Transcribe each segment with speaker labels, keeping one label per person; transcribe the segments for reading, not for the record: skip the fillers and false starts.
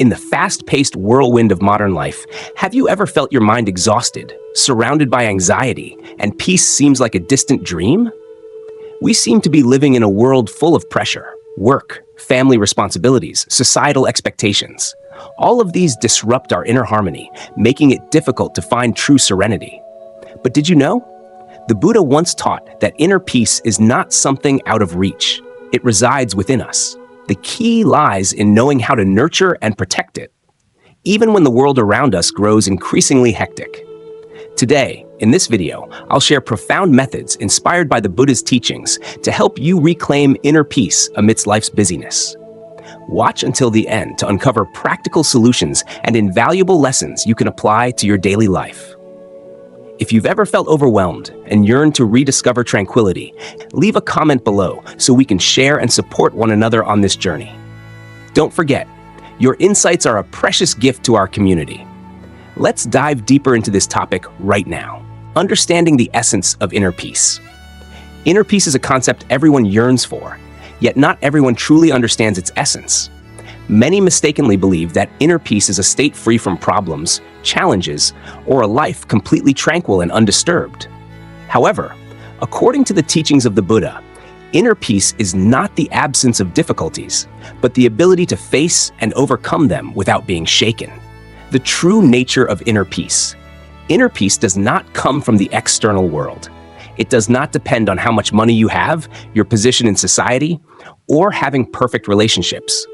Speaker 1: In the fast-paced whirlwind of modern life, have you ever felt your mind exhausted, surrounded by anxiety, and peace seems like a distant dream? We seem to be living in a world full of pressure, work, family responsibilities, societal expectations. All of these disrupt our inner harmony, making it difficult to find true serenity. But did you know? The Buddha once taught that inner peace is not something out of reach. It resides within us. The key lies in knowing how to nurture and protect it, even when the world around us grows increasingly hectic. Today, in this video, I'll share profound methods inspired by the Buddha's teachings to help you reclaim inner peace amidst life's busyness. Watch until the end to uncover practical solutions and invaluable lessons you can apply to your daily life. If you've ever felt overwhelmed and yearned to rediscover tranquility, leave a comment below so we can share and support one another on this journey. Don't forget, your insights are a precious gift to our community. Let's dive deeper into this topic right now. Understanding the essence of inner peace. Inner peace is a concept everyone yearns for, yet not everyone truly understands its essence. Many mistakenly believe that inner peace is a state free from problems, challenges, or a life completely tranquil and undisturbed. However, according to the teachings of the Buddha, inner peace is not the absence of difficulties, but the ability to face and overcome them without being shaken. The true nature of inner peace. Inner peace does not come from the external world. It does not depend on how much money you have, your position in society, or having perfect relationships.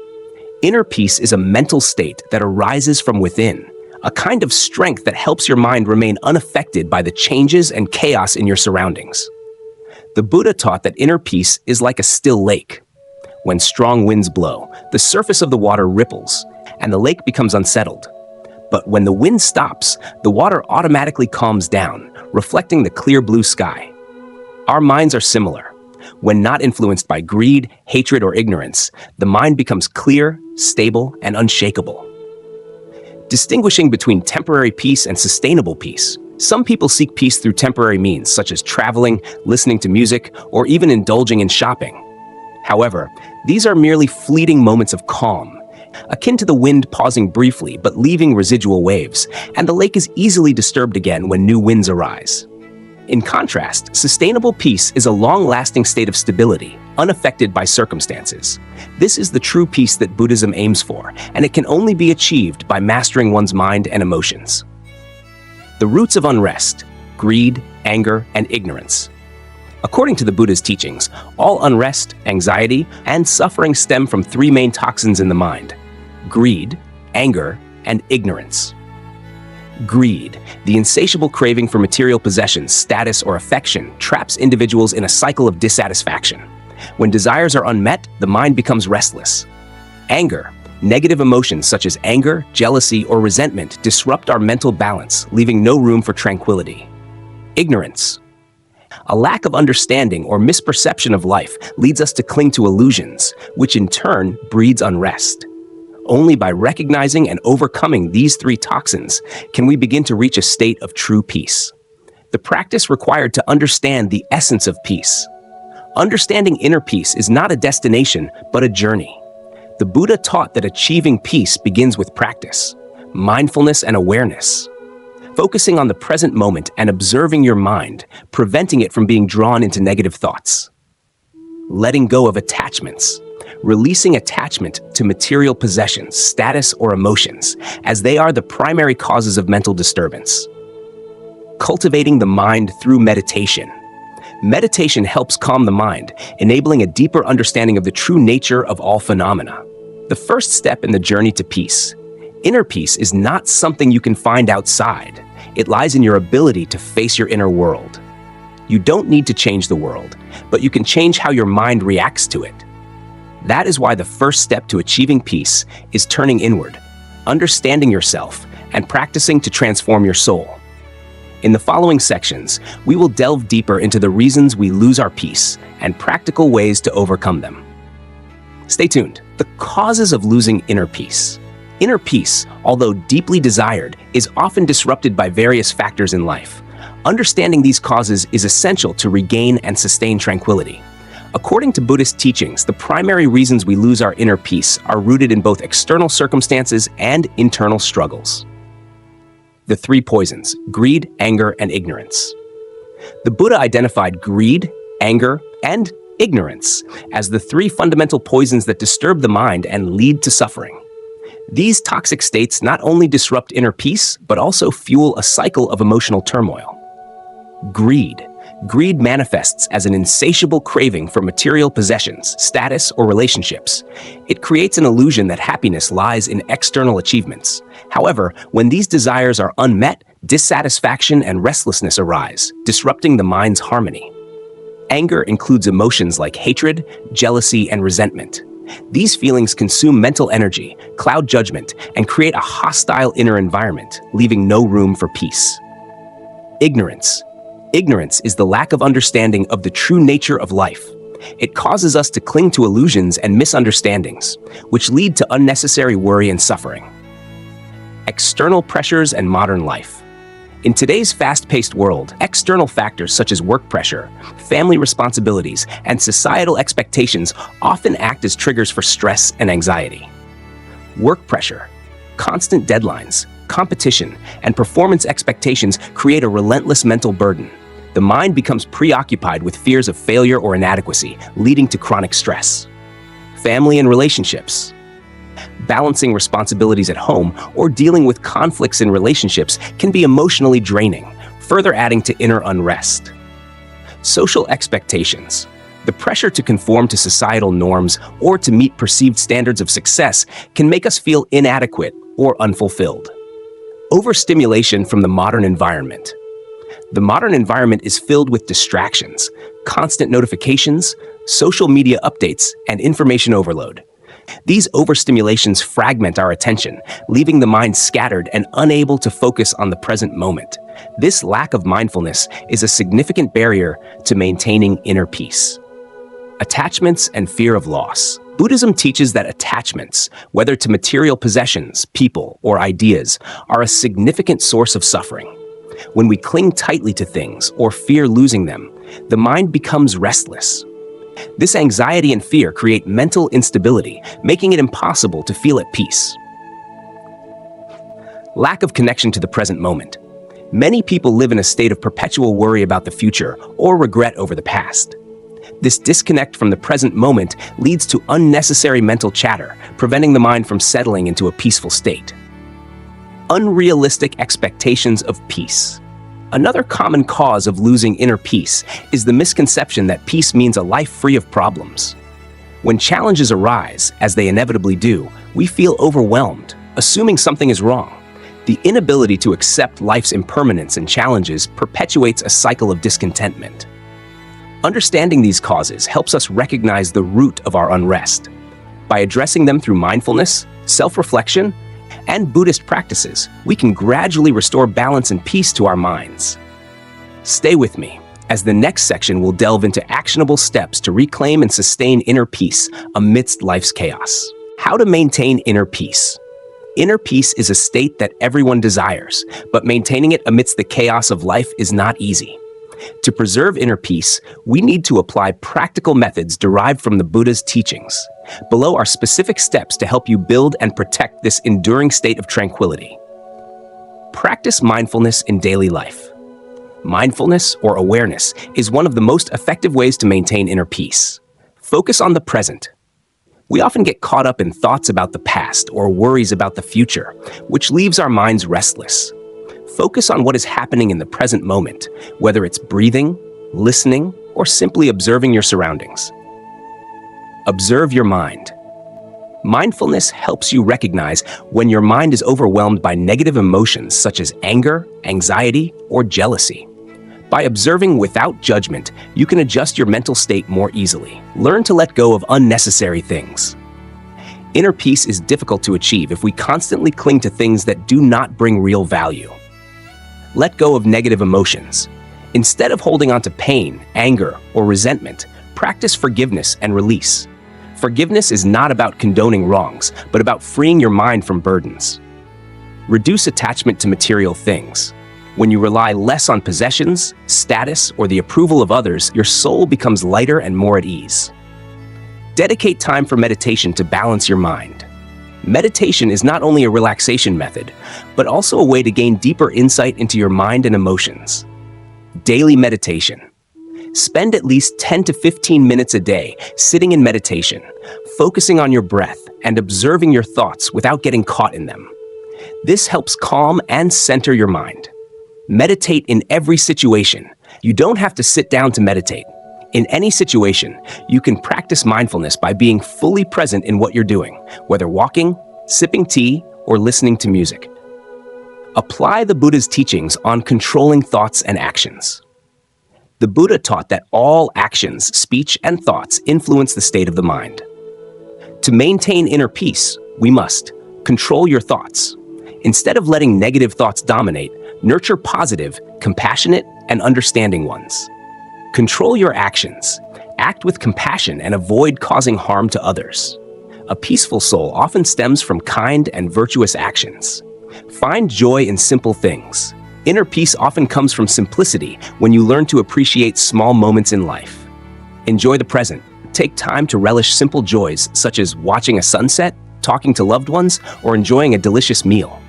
Speaker 1: Inner peace is a mental state that arises from within, a kind of strength that helps your mind remain unaffected by the changes and chaos in your surroundings. The Buddha taught that inner peace is like a still lake. When strong winds blow, the surface of the water ripples, and the lake becomes unsettled. But when the wind stops, the water automatically calms down, reflecting the clear blue sky. Our minds are similar. When not influenced by greed, hatred, or ignorance, the mind becomes clear, stable, and unshakable. Distinguishing between temporary peace and sustainable peace. Some people seek peace through temporary means, such as traveling, listening to music, or even indulging in shopping. However, these are merely fleeting moments of calm, akin to the wind pausing briefly but leaving residual waves, and the lake is easily disturbed again when new winds arise. In contrast, sustainable peace is a long-lasting state of stability, unaffected by circumstances. This is the true peace that Buddhism aims for, and it can only be achieved by mastering one's mind and emotions. The roots of unrest: greed, anger, and ignorance. According to the Buddha's teachings, all unrest, anxiety, and suffering stem from three main toxins in the mind: greed, anger, and ignorance. Greed, the insatiable craving for material possessions, status, or affection, traps individuals in a cycle of dissatisfaction. When desires are unmet, the mind becomes restless. Anger, negative emotions such as anger, jealousy, or resentment disrupt our mental balance, leaving no room for tranquility. Ignorance, a lack of understanding or misperception of life leads us to cling to illusions, which in turn breeds unrest. Only by recognizing and overcoming these three toxins can we begin to reach a state of true peace. The practice required to understand the essence of peace. Understanding inner peace is not a destination, but a journey. The Buddha taught that achieving peace begins with practice, mindfulness, and awareness. Focusing on the present moment and observing your mind, preventing it from being drawn into negative thoughts. Letting go of attachments. Releasing attachment to material possessions, status, or emotions, as they are the primary causes of mental disturbance. Cultivating the mind through meditation. Meditation helps calm the mind, enabling a deeper understanding of the true nature of all phenomena. The first step in the journey to peace. Inner peace is not something you can find outside. It lies in your ability to face your inner world. You don't need to change the world, but you can change how your mind reacts to it. That is why the first step to achieving peace is turning inward, understanding yourself, and practicing to transform your soul. In the following sections, we will delve deeper into the reasons we lose our peace and practical ways to overcome them. Stay tuned. The causes of losing inner peace. Inner peace, although deeply desired, is often disrupted by various factors in life. Understanding these causes is essential to regain and sustain tranquility. According to Buddhist teachings, the primary reasons we lose our inner peace are rooted in both external circumstances and internal struggles. The three poisons: greed, anger, and ignorance. The Buddha identified greed, anger, and ignorance as the three fundamental poisons that disturb the mind and lead to suffering. These toxic states not only disrupt inner peace, but also fuel a cycle of emotional turmoil. Greed. Greed manifests as an insatiable craving for material possessions, status, or relationships. It creates an illusion that happiness lies in external achievements. However, when these desires are unmet, dissatisfaction and restlessness arise, disrupting the mind's harmony. Anger includes emotions like hatred, jealousy, and resentment. These feelings consume mental energy, cloud judgment, and create a hostile inner environment, leaving no room for peace. Ignorance. Ignorance is the lack of understanding of the true nature of life. It causes us to cling to illusions and misunderstandings, which lead to unnecessary worry and suffering. External pressures and modern life. In today's fast-paced world, external factors such as work pressure, family responsibilities, and societal expectations often act as triggers for stress and anxiety. Work pressure, constant deadlines, competition, and performance expectations create a relentless mental burden. The mind becomes preoccupied with fears of failure or inadequacy, leading to chronic stress. Family and relationships. Balancing responsibilities at home or dealing with conflicts in relationships can be emotionally draining, further adding to inner unrest. Social expectations. The pressure to conform to societal norms or to meet perceived standards of success can make us feel inadequate or unfulfilled. Overstimulation from the modern environment. The modern environment is filled with distractions, constant notifications, social media updates, and information overload. These overstimulations fragment our attention, leaving the mind scattered and unable to focus on the present moment. This lack of mindfulness is a significant barrier to maintaining inner peace. Attachments and fear of loss. Buddhism teaches that attachments, whether to material possessions, people, or ideas, are a significant source of suffering. When we cling tightly to things or fear losing them, the mind becomes restless. This anxiety and fear create mental instability, making it impossible to feel at peace. Lack of connection to the present moment. Many people live in a state of perpetual worry about the future or regret over the past. This disconnect from the present moment leads to unnecessary mental chatter, preventing the mind from settling into a peaceful state. Unrealistic expectations of peace. Another common cause of losing inner peace is the misconception that peace means a life free of problems. When challenges arise, as they inevitably do, we feel overwhelmed, assuming something is wrong. The inability to accept life's impermanence and challenges perpetuates a cycle of discontentment. Understanding these causes helps us recognize the root of our unrest. By addressing them through mindfulness, self-reflection, and Buddhist practices, we can gradually restore balance and peace to our minds. Stay with me, as the next section will delve into actionable steps to reclaim and sustain inner peace amidst life's chaos. How to maintain inner peace. Inner peace is a state that everyone desires, but maintaining it amidst the chaos of life is not easy. To preserve inner peace, we need to apply practical methods derived from the Buddha's teachings. Below are specific steps to help you build and protect this enduring state of tranquility. Practice mindfulness in daily life. Mindfulness, or awareness, is one of the most effective ways to maintain inner peace. Focus on the present. We often get caught up in thoughts about the past or worries about the future, which leaves our minds restless. Focus on what is happening in the present moment, whether it's breathing, listening, or simply observing your surroundings. Observe your mind. Mindfulness helps you recognize when your mind is overwhelmed by negative emotions such as anger, anxiety, or jealousy. By observing without judgment, you can adjust your mental state more easily. Learn to let go of unnecessary things. Inner peace is difficult to achieve if we constantly cling to things that do not bring real value. Let go of negative emotions. Instead of holding on to pain, anger, or resentment, practice forgiveness and release. Forgiveness is not about condoning wrongs, but about freeing your mind from burdens. Reduce attachment to material things. When you rely less on possessions, status, or the approval of others, your soul becomes lighter and more at ease. Dedicate time for meditation to balance your mind. Meditation is not only a relaxation method, but also a way to gain deeper insight into your mind and emotions. Daily meditation. Spend at least 10 to 15 minutes a day sitting in meditation, focusing on your breath and observing your thoughts without getting caught in them. This helps calm and center your mind. Meditate in every situation. You don't have to sit down to meditate. In any situation, you can practice mindfulness by being fully present in what you're doing, whether walking, sipping tea, or listening to music. Apply the Buddha's teachings on controlling thoughts and actions. The Buddha taught that all actions, speech, and thoughts influence the state of the mind. To maintain inner peace, we must control your thoughts. Instead of letting negative thoughts dominate, nurture positive, compassionate, and understanding ones. Control your actions. Act with compassion and avoid causing harm to others. A peaceful soul often stems from kind and virtuous actions. Find joy in simple things. Inner peace often comes from simplicity when you learn to appreciate small moments in life. Enjoy the present. Take time to relish simple joys such as watching a sunset, talking to loved ones, or enjoying a delicious meal.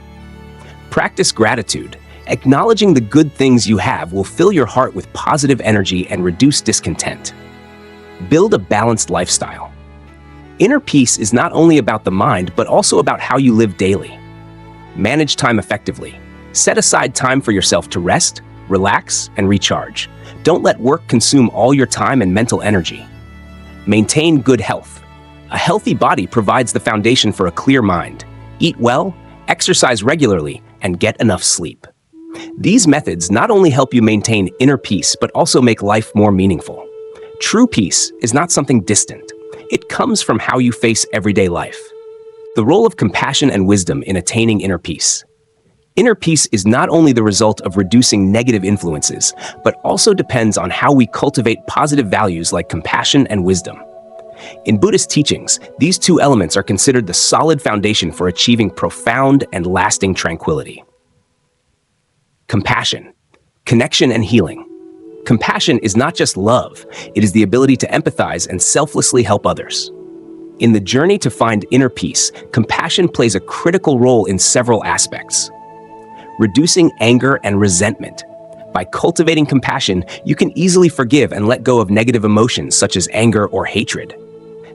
Speaker 1: Practice gratitude. Acknowledging the good things you have will fill your heart with positive energy and reduce discontent. Build a balanced lifestyle. Inner peace is not only about the mind, but also about how you live daily. Manage time effectively. Set aside time for yourself to rest, relax, and recharge. Don't let work consume all your time and mental energy. Maintain good health. A healthy body provides the foundation for a clear mind. Eat well, exercise regularly, and get enough sleep. These methods not only help you maintain inner peace, but also make life more meaningful. True peace is not something distant. It comes from how you face everyday life. The role of compassion and wisdom in attaining inner peace. Inner peace is not only the result of reducing negative influences, but also depends on how we cultivate positive values like compassion and wisdom. In Buddhist teachings, these two elements are considered the solid foundation for achieving profound and lasting tranquility. Compassion, connection, and healing. Compassion is not just love, it is the ability to empathize and selflessly help others. In the journey to find inner peace, compassion plays a critical role in several aspects. Reducing anger and resentment. By cultivating compassion, you can easily forgive and let go of negative emotions such as anger or hatred.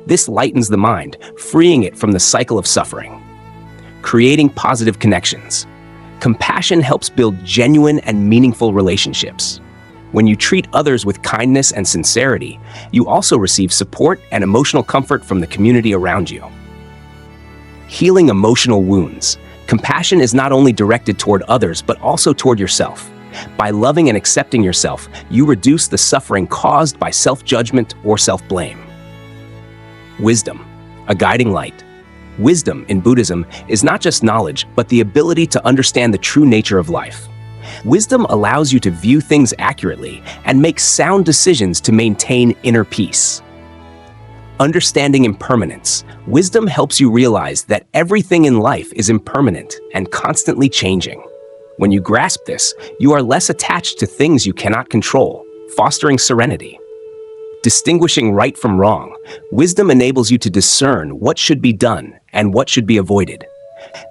Speaker 1: This lightens the mind, freeing it from the cycle of suffering. Creating positive connections. Compassion helps build genuine and meaningful relationships. When you treat others with kindness and sincerity, you also receive support and emotional comfort from the community around you. Healing emotional wounds. Compassion is not only directed toward others, but also toward yourself. By loving and accepting yourself, you reduce the suffering caused by self-judgment or self-blame. Wisdom, a guiding light. Wisdom in Buddhism is not just knowledge, but the ability to understand the true nature of life. Wisdom allows you to view things accurately and make sound decisions to maintain inner peace. Understanding impermanence. Wisdom helps you realize that everything in life is impermanent and constantly changing. When you grasp this, you are less attached to things you cannot control, fostering serenity. Distinguishing right from wrong. Wisdom enables you to discern what should be done and what should be avoided.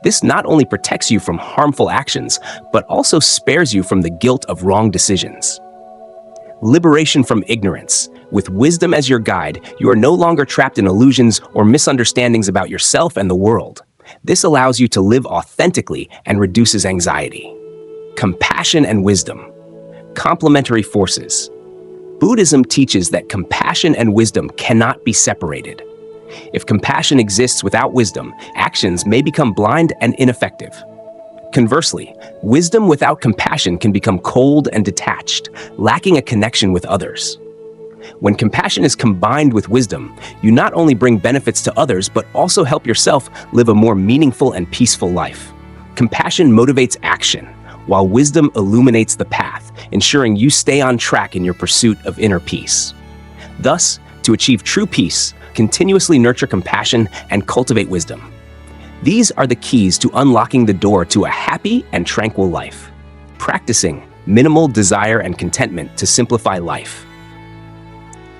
Speaker 1: This not only protects you from harmful actions, but also spares you from the guilt of wrong decisions. Liberation from ignorance. With wisdom as your guide, you are no longer trapped in illusions or misunderstandings about yourself and the world. This allows you to live authentically and reduces anxiety. Compassion and wisdom. Complementary forces. Buddhism teaches that compassion and wisdom cannot be separated. If compassion exists without wisdom, actions may become blind and ineffective. Conversely, wisdom without compassion can become cold and detached, lacking a connection with others. When compassion is combined with wisdom, you not only bring benefits to others, but also help yourself live a more meaningful and peaceful life. Compassion motivates action, while wisdom illuminates the path, ensuring you stay on track in your pursuit of inner peace. Thus, to achieve true peace, continuously nurture compassion and cultivate wisdom. These are the keys to unlocking the door to a happy and tranquil life. practicing minimal desire and contentment to simplify life.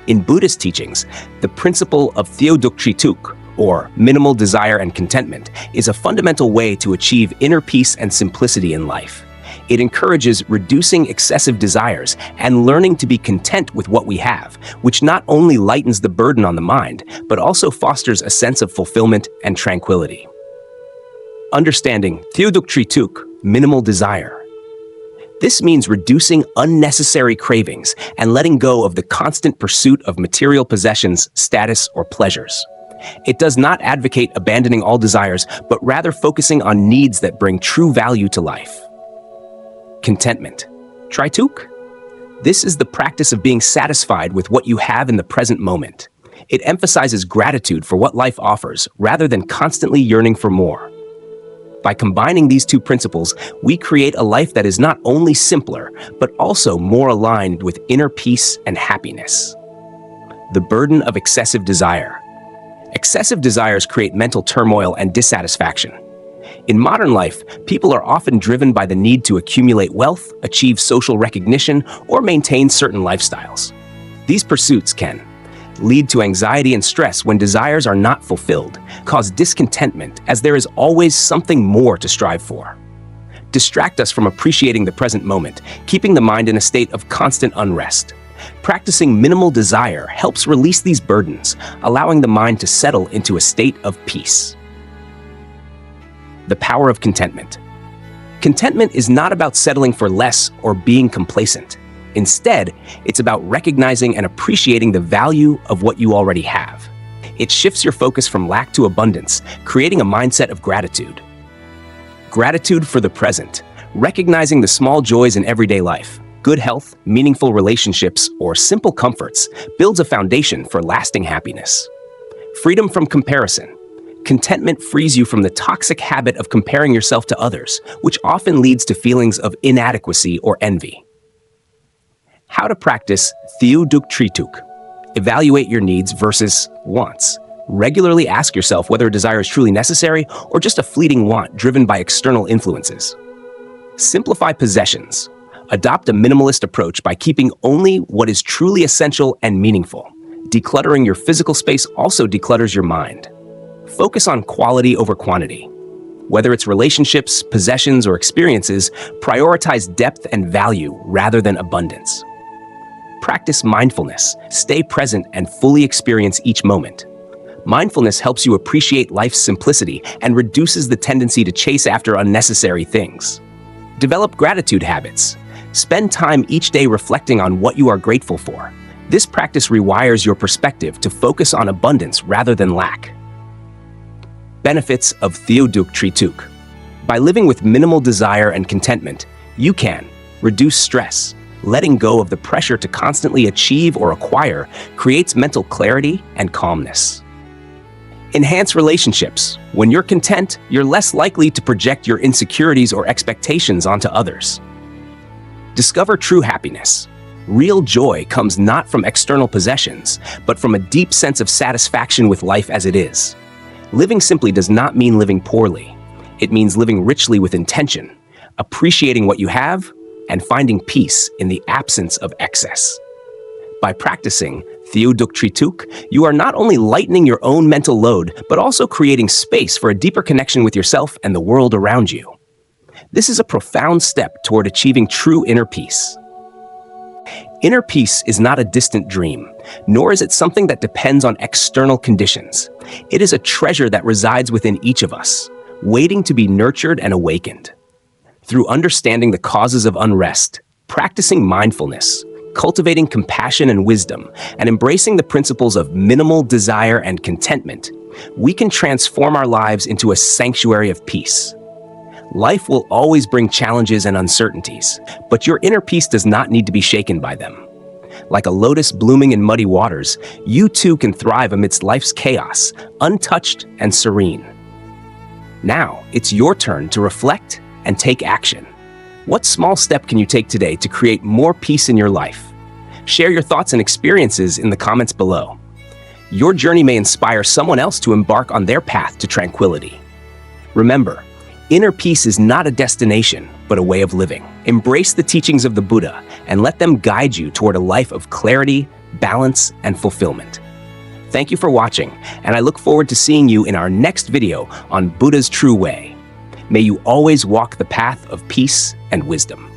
Speaker 1: In Buddhist teachings, the principle of Theoduktrituk, or minimal desire and contentment, is a fundamental way to achieve inner peace and simplicity in life. It encourages reducing excessive desires and learning to be content with what we have, which not only lightens the burden on the mind, but also fosters a sense of fulfillment and tranquility. Understanding Theoduktrituk, minimal desire. This means reducing unnecessary cravings and letting go of the constant pursuit of material possessions, status, or pleasures. It does not advocate abandoning all desires, but rather focusing on needs that bring true value to life. Contentment. Trituk. This is the practice of being satisfied with what you have in the present moment. It emphasizes gratitude for what life offers, rather than constantly yearning for more. By combining these two principles, we create a life that is not only simpler, but also more aligned with inner peace and happiness. The burden of excessive desire. Excessive desires create mental turmoil and dissatisfaction. In modern life, people are often driven by the need to accumulate wealth, achieve social recognition, or maintain certain lifestyles. These pursuits can lead to anxiety and stress when desires are not fulfilled, cause discontentment as there is always something more to strive for, distract us from appreciating the present moment, keeping the mind in a state of constant unrest. Practicing minimal desire helps release these burdens, allowing the mind to settle into a state of peace. The power of contentment. Contentment is not about settling for less or being complacent. Instead, it's about recognizing and appreciating the value of what you already have. It shifts your focus from lack to abundance, creating a mindset of gratitude. Gratitude for the present, recognizing the small joys in everyday life. Good health, meaningful relationships, or simple comforts builds a foundation for lasting happiness. Freedom from comparison. Contentment frees you from the toxic habit of comparing yourself to others, which often leads to feelings of inadequacy or envy. How to practice Theoduktrituk. Evaluate your needs versus wants. Regularly ask yourself whether a desire is truly necessary or just a fleeting want driven by external influences. Simplify possessions. Adopt a minimalist approach by keeping only what is truly essential and meaningful. Decluttering your physical space also declutters your mind. Focus on quality over quantity. Whether it's relationships, possessions, or experiences, prioritize depth and value rather than abundance. Practice mindfulness. Stay present and fully experience each moment. Mindfulness helps you appreciate life's simplicity and reduces the tendency to chase after unnecessary things. Develop gratitude habits. Spend time each day reflecting on what you are grateful for. This practice rewires your perspective to focus on abundance rather than lack. Benefits of Theoduktrituk. By living with minimal desire and contentment, you can reduce stress. Letting go of the pressure to constantly achieve or acquire creates mental clarity and calmness. Enhance relationships. When you're content, you're less likely to project your insecurities or expectations onto others. Discover true happiness. Real joy comes not from external possessions, but from a deep sense of satisfaction with life as it is. Living simply does not mean living poorly. It means living richly with intention, appreciating what you have, and finding peace in the absence of excess. By practicing Theoduktrituk, you are not only lightening your own mental load, but also creating space for a deeper connection with yourself and the world around you. This is a profound step toward achieving true inner peace. Inner peace is not a distant dream, nor is it something that depends on external conditions. It is a treasure that resides within each of us, waiting to be nurtured and awakened. Through understanding the causes of unrest, practicing mindfulness, cultivating compassion and wisdom, and embracing the principles of minimal desire and contentment, we can transform our lives into a sanctuary of peace. Life will always bring challenges and uncertainties, but your inner peace does not need to be shaken by them. Like a lotus blooming in muddy waters, you too can thrive amidst life's chaos, untouched and serene. Now, it's your turn to reflect and take action. What small step can you take today to create more peace in your life? Share your thoughts and experiences in the comments below. Your journey may inspire someone else to embark on their path to tranquility. Remember, inner peace is not a destination, but a way of living. Embrace the teachings of the Buddha and let them guide you toward a life of clarity, balance, and fulfillment. Thank you for watching, and I look forward to seeing you in our next video on Buddha's true way. May you always walk the path of peace and wisdom.